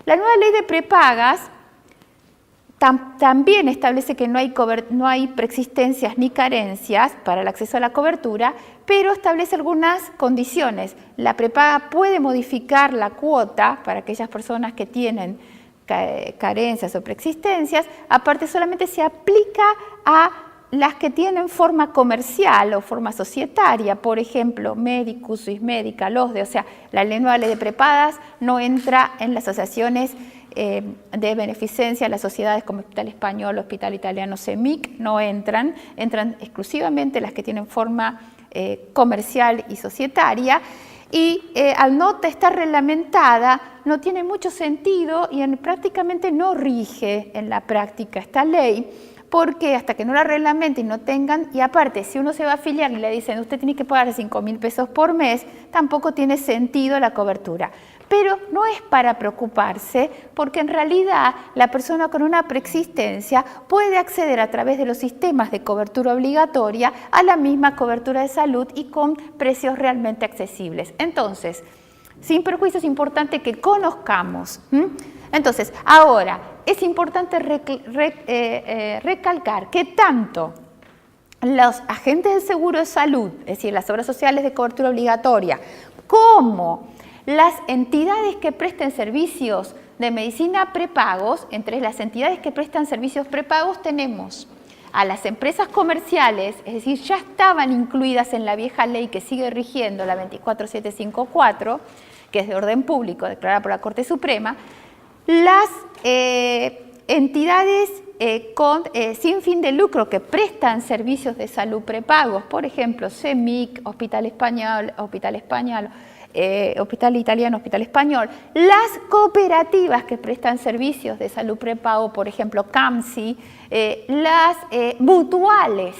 La nueva ley de prepagas también establece que no hay preexistencias ni carencias para el acceso a la cobertura, pero establece algunas condiciones. La prepaga puede modificar la cuota para aquellas personas que tienen carencias o preexistencias, aparte solamente se aplica a las que tienen forma comercial o forma societaria, por ejemplo, Medicus, Swissmedica, LOSDE, o sea, la nueva ley de prepagas no entra en las asociaciones de beneficencia, las sociedades como Hospital Español, Hospital Italiano, CEMIC, no entran exclusivamente las que tienen forma comercial y societaria, y al no estar reglamentada no tiene mucho sentido y prácticamente no rige en la práctica esta ley, porque hasta que no la reglamenten y no tengan, y aparte si uno se va a afiliar y le dicen usted tiene que pagar 5.000 pesos por mes, tampoco tiene sentido la cobertura. Pero no es para preocuparse, porque en realidad la persona con una preexistencia puede acceder a través de los sistemas de cobertura obligatoria a la misma cobertura de salud y con precios realmente accesibles. Entonces, sin perjuicio es importante que conozcamos. Entonces, ahora, es importante recalcar que tanto los agentes del seguro de salud, es decir, las obras sociales de cobertura obligatoria, como las entidades que presten servicios de medicina prepagos, entre las entidades que prestan servicios prepagos tenemos a las empresas comerciales, es decir, ya estaban incluidas en la vieja ley que sigue rigiendo, la 24754, que es de orden público, declarada por la Corte Suprema, las entidades sin fin de lucro que prestan servicios de salud prepagos, por ejemplo, CEMIC, Hospital Español, Hospital Italiano, Hospital Español, las cooperativas que prestan servicios de salud prepago, por ejemplo, CAMSI, las mutuales.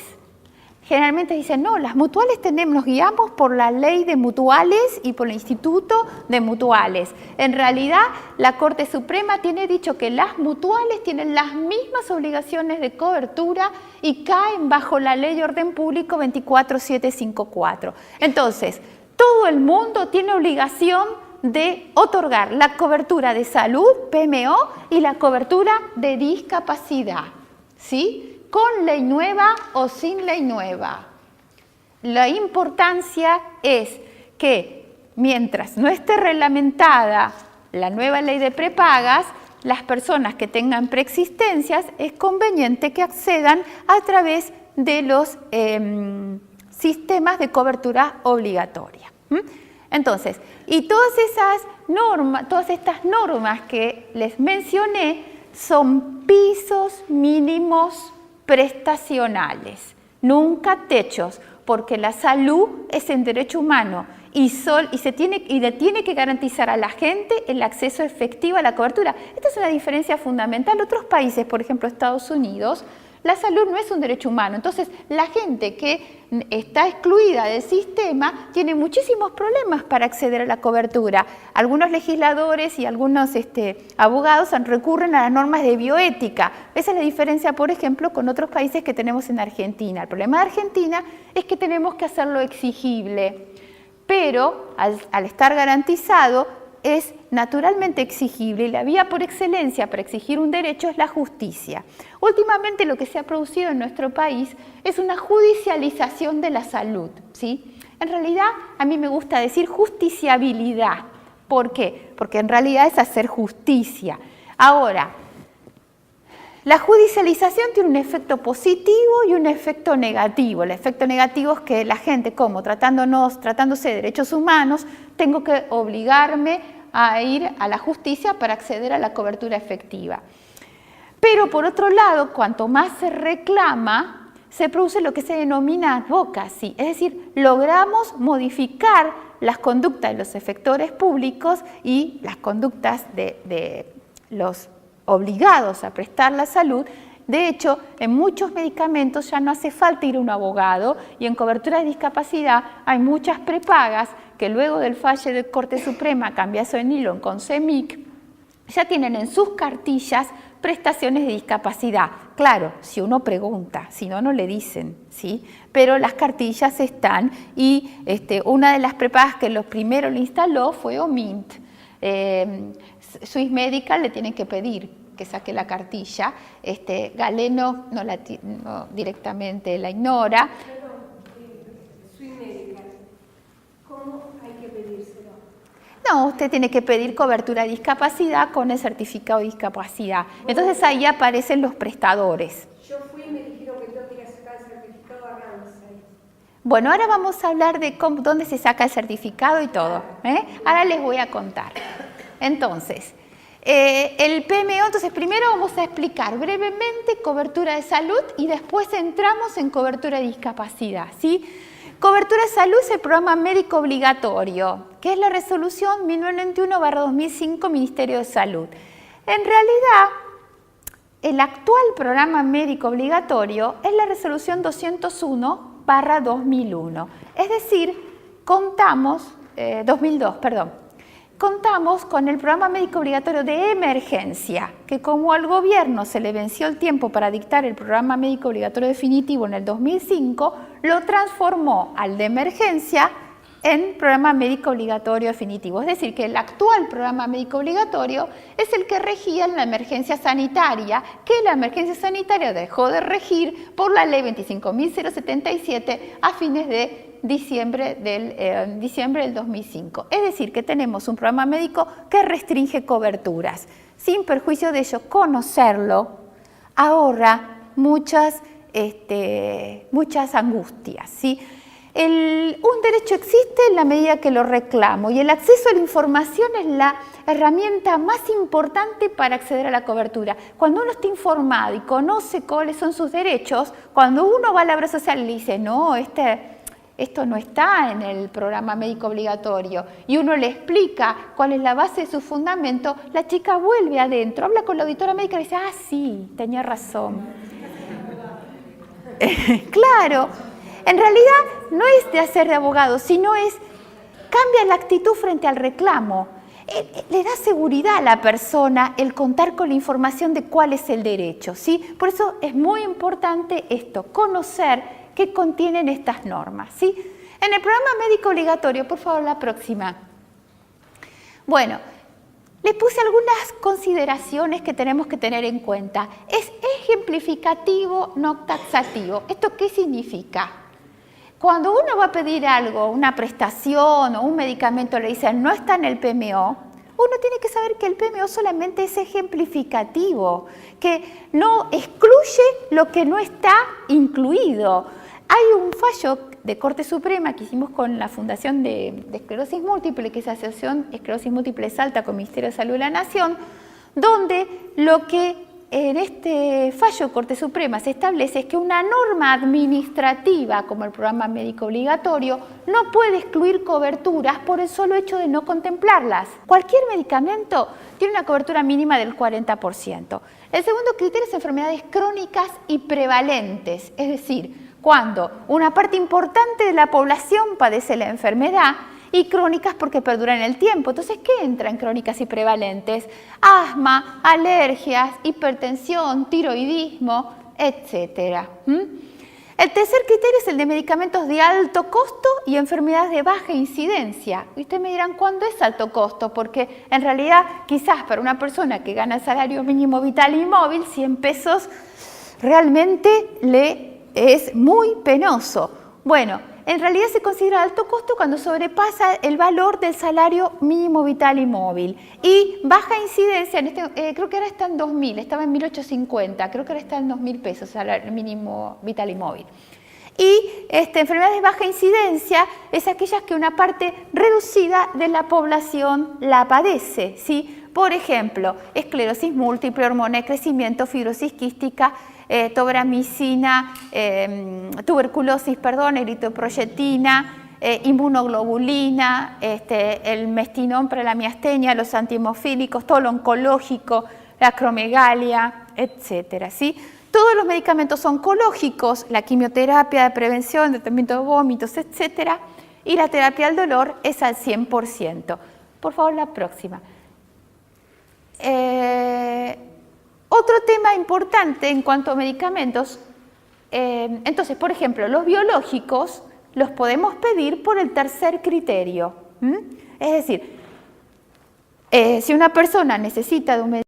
Generalmente dicen, no, las mutuales nos guiamos por la ley de mutuales y por el Instituto de Mutuales. En realidad, la Corte Suprema tiene dicho que las mutuales tienen las mismas obligaciones de cobertura y caen bajo la ley de orden público 24754. Entonces, todo el mundo tiene obligación de otorgar la cobertura de salud, PMO, y la cobertura de discapacidad, ¿sí? Con ley nueva o sin ley nueva. La importancia es que mientras no esté reglamentada la nueva ley de prepagas, las personas que tengan preexistencias es conveniente que accedan a través de los sistemas de cobertura obligatoria. Entonces, y todas estas normas que les mencioné son pisos mínimos prestacionales, nunca techos, porque la salud es un derecho humano y le tiene que garantizar a la gente el acceso efectivo a la cobertura. Esta es una diferencia fundamental. Otros países, por ejemplo Estados Unidos, la salud no es un derecho humano. Entonces, la gente que está excluida del sistema tiene muchísimos problemas para acceder a la cobertura. Algunos legisladores y algunos abogados recurren a las normas de bioética. Esa es la diferencia, por ejemplo, con otros países que tenemos en Argentina. El problema de Argentina es que tenemos que hacerlo exigible, pero al estar garantizado es naturalmente exigible y la vía por excelencia para exigir un derecho es la justicia. Últimamente lo que se ha producido en nuestro país es una judicialización de la salud, ¿sí? En realidad a mí me gusta decir justiciabilidad. ¿Por qué? Porque en realidad es hacer justicia. Ahora, la judicialización tiene un efecto positivo y un efecto negativo. El efecto negativo es que la gente, como tratándose de derechos humanos, tengo que obligarme a ir a la justicia para acceder a la cobertura efectiva. Pero por otro lado, cuanto más se reclama, se produce lo que se denomina advocacy, es decir, logramos modificar las conductas de los efectores públicos y las conductas de los obligados a prestar la salud. De hecho, en muchos medicamentos ya no hace falta ir a un abogado y en cobertura de discapacidad hay muchas prepagas que luego del fallo de Corte Suprema, cambiazo de nylon con CEMIC, ya tienen en sus cartillas prestaciones de discapacidad. Claro, si uno pregunta, si no, no le dicen, ¿sí? Pero las cartillas están y una de las prepagas que lo primero le instaló fue OMINT. Swiss Medical le tienen que pedir que saque la cartilla. Galeno no, directamente la ignora. Swiss Medical, ¿cómo hay que pedírselo? No, usted tiene que pedir cobertura de discapacidad con el certificado de discapacidad. Entonces ahí aparecen los prestadores. Yo fui y me dijeron que tengo que ir a sacar el certificado a Ramsay. Bueno, ahora vamos a hablar de dónde se saca el certificado y todo. Ahora les voy a contar. Entonces, el PMO, entonces primero vamos a explicar brevemente cobertura de salud y después entramos en cobertura de discapacidad, ¿sí? Cobertura de salud es el programa médico obligatorio, que es la resolución 1991/2005 Ministerio de Salud. En realidad, el actual programa médico obligatorio es la resolución 201/2001, es decir, contamos, 2002, perdón. Contamos con el programa médico obligatorio de emergencia, que como al gobierno se le venció el tiempo para dictar el programa médico obligatorio definitivo en el 2005, lo transformó al de emergencia en programa médico obligatorio definitivo. Es decir, que el actual programa médico obligatorio es el que regía en la emergencia sanitaria, que la emergencia sanitaria dejó de regir por la ley 25.077 a fines de diciembre del 2005. Es decir, que tenemos un programa médico que restringe coberturas. Sin perjuicio de ello, conocerlo ahorra muchas angustias, ¿sí? Un derecho existe en la medida que lo reclamo y el acceso a la información es la herramienta más importante para acceder a la cobertura. Cuando uno está informado y conoce cuáles son sus derechos, cuando uno va a la obra social y le dice, no, esto no está en el programa médico obligatorio, y uno le explica cuál es la base de su fundamento, la chica vuelve adentro, habla con la auditora médica y dice, ah, sí, tenía razón. Claro, en realidad no es de hacer de abogado, sino cambia la actitud frente al reclamo. Le da seguridad a la persona el contar con la información de cuál es el derecho, ¿sí? Por eso es muy importante esto, conocer qué contienen estas normas, ¿sí? En el programa médico obligatorio, por favor, la próxima. Bueno, les puse algunas consideraciones que tenemos que tener en cuenta. Es ejemplificativo, no taxativo. ¿Esto qué significa? Cuando uno va a pedir algo, una prestación o un medicamento, le dicen no está en el PMO, uno tiene que saber que el PMO solamente es ejemplificativo, que no excluye lo que no está incluido. Hay un fallo de Corte Suprema que hicimos con la Fundación de Esclerosis Múltiple, que es la Asociación Esclerosis Múltiple Salta con el Ministerio de Salud de la Nación, donde lo que en este fallo de Corte Suprema se establece es que una norma administrativa como el programa médico obligatorio no puede excluir coberturas por el solo hecho de no contemplarlas. Cualquier medicamento tiene una cobertura mínima del 40%. El segundo criterio es enfermedades crónicas y prevalentes, es decir, cuando una parte importante de la población padece la enfermedad y crónicas porque perduran en el tiempo. Entonces, ¿qué entra en crónicas y prevalentes? Asma, alergias, hipertensión, tiroidismo, etc. El tercer criterio es el de medicamentos de alto costo y enfermedades de baja incidencia. Y ustedes me dirán, ¿cuándo es alto costo? Porque en realidad, quizás para una persona que gana el salario mínimo vital y móvil, 100 pesos realmente le es muy penoso. Bueno, en realidad se considera alto costo cuando sobrepasa el valor del salario mínimo vital y móvil. Y baja incidencia, creo que ahora está en 2.000, estaba en 1.850, creo que ahora está en 2.000 pesos, salario mínimo vital y móvil. Y enfermedades de baja incidencia es aquellas que una parte reducida de la población la padece, ¿sí? Por ejemplo, esclerosis múltiple, hormona de crecimiento, fibrosis quística, tobramicina, tuberculosis, eritroproyetina, inmunoglobulina, el mestinón para la miastenia, los antihemofílicos, todo lo oncológico, la acromegalia, etcétera, ¿sí? Todos los medicamentos oncológicos, la quimioterapia de prevención, de tratamiento de vómitos, etcétera, y la terapia del dolor es al 100%. Por favor, la próxima. Otro tema importante en cuanto a medicamentos, entonces, por ejemplo, los biológicos los podemos pedir por el tercer criterio. Es decir, Si una persona necesita de un